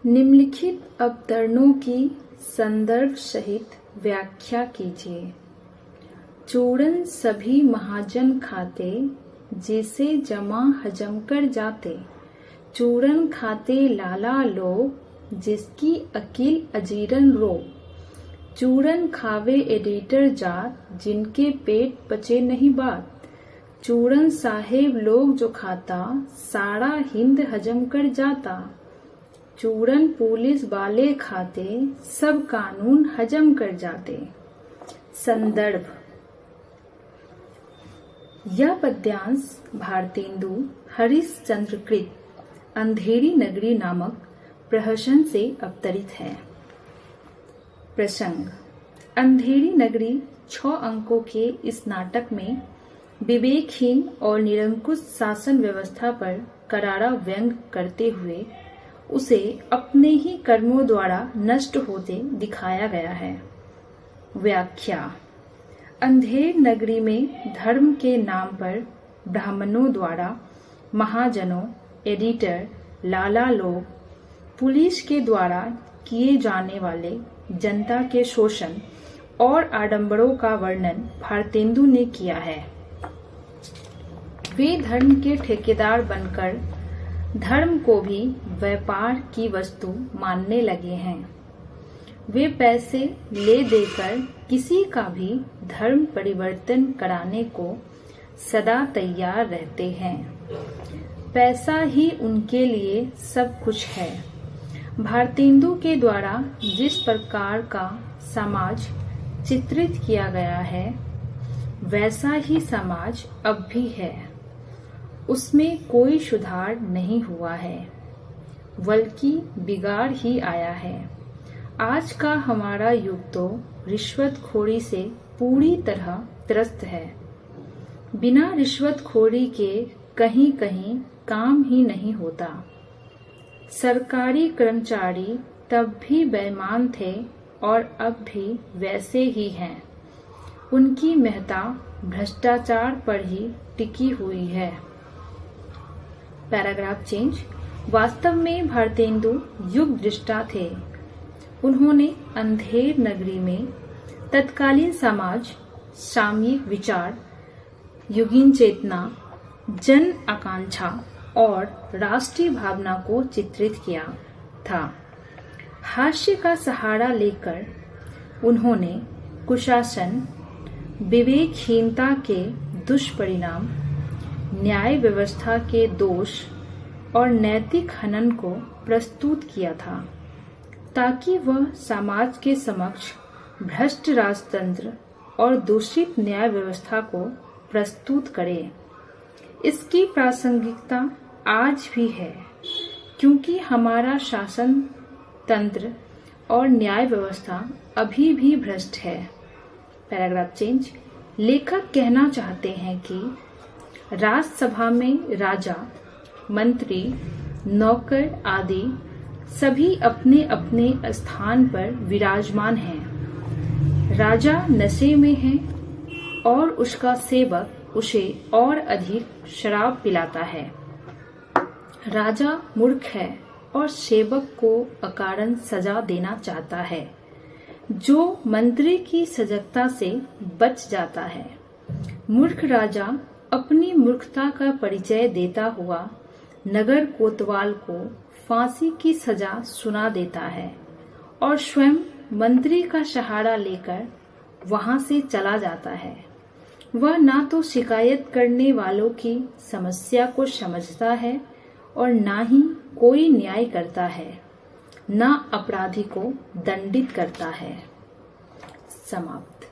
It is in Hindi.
निम्नलिखित अवतरणों की संदर्भ सहित व्याख्या कीजिए। चूरन सभी महाजन खाते, जिसे जमा हजम कर जाते। चूरन खाते लाला लोग, जिसकी अकिल अजीरन रोग। चूरन खावे एडिटर जात, जिनके पेट पचे नहीं बात। चूरन साहेब लोग जो खाता, सारा हिंद हजम कर जाता। चूरन पुलिस वाले खाते, सब कानून हजम कर जाते। संदर्भ। यह पद्यांश भारतेंदु हरिश्चंद्र कृत अंधेरी नगरी नामक प्रहसन से अवतरित है। प्रसंग। अंधेरी नगरी 6 अंकों के इस नाटक में विवेकहीन और निरंकुश शासन व्यवस्था पर करारा व्यंग करते हुए उसे अपने ही कर्मों द्वारा नष्ट होते दिखाया गया है। व्याख्या। अंधेर नगरी में धर्म के नाम पर ब्राह्मणों द्वारा महाजनों, एडिटर, लाला लोग, पुलिस के द्वारा किए जाने वाले जनता के शोषण और आडंबरों का वर्णन भारतेंदु ने किया है। वे धर्म के ठेकेदार बनकर धर्म को भी व्यापार की वस्तु मानने लगे हैं। वे पैसे ले देकर किसी का भी धर्म परिवर्तन कराने को सदा तैयार रहते हैं। पैसा ही उनके लिए सब कुछ है। भारतेंदु के द्वारा जिस प्रकार का समाज चित्रित किया गया है, वैसा ही समाज अब भी है। उसमें कोई सुधार नहीं हुआ है, बल्कि बिगाड़ ही आया है। आज का हमारा युग तो रिश्वतखोरी से पूरी तरह त्रस्त है। बिना रिश्वतखोरी के कहीं कहीं काम ही नहीं होता। सरकारी कर्मचारी तब भी बेईमान थे और अब भी वैसे ही हैं। उनकी महत्ता भ्रष्टाचार पर ही टिकी हुई है। Paragraph change. वास्तव में भारतेंदु युग दृष्टा थे। उन्होंने अंधेर नगरी में तत्कालीन समाज, सामयिक विचार, युगीन चेतना, जन आकांक्षा और राष्ट्रीय भावना को चित्रित किया था। हास्य का सहारा लेकर उन्होंने कुशासन, विवेकहीनता के दुष्परिणाम, न्याय व्यवस्था के दोष और नैतिक हनन को प्रस्तुत किया था, ताकि वह समाज के समक्ष भ्रष्ट राजतंत्र और दूषित न्याय व्यवस्था को प्रस्तुत करे। इसकी प्रासंगिकता आज भी है, क्योंकि हमारा शासन तंत्र और न्याय व्यवस्था अभी भी भ्रष्ट है। Paragraph change. लेखक कहना चाहते हैं कि राज्यसभा में राजा, मंत्री, नौकर आदि सभी अपने अपने स्थान पर विराजमान हैं। राजा नशे में है और उसका सेवक उसे और अधिक शराब पिलाता है। राजा मूर्ख है और सेवक को अकारण सजा देना चाहता है, जो मंत्री की सजगता से बच जाता है। मूर्ख राजा अपनी मूर्खता का परिचय देता हुआ नगर कोतवाल को फांसी की सजा सुना देता है और स्वयं मंत्री का सहारा लेकर वहां से चला जाता है। वह ना तो शिकायत करने वालों की समस्या को समझता है और ना ही कोई न्याय करता है, ना अपराधी को दंडित करता है। समाप्त।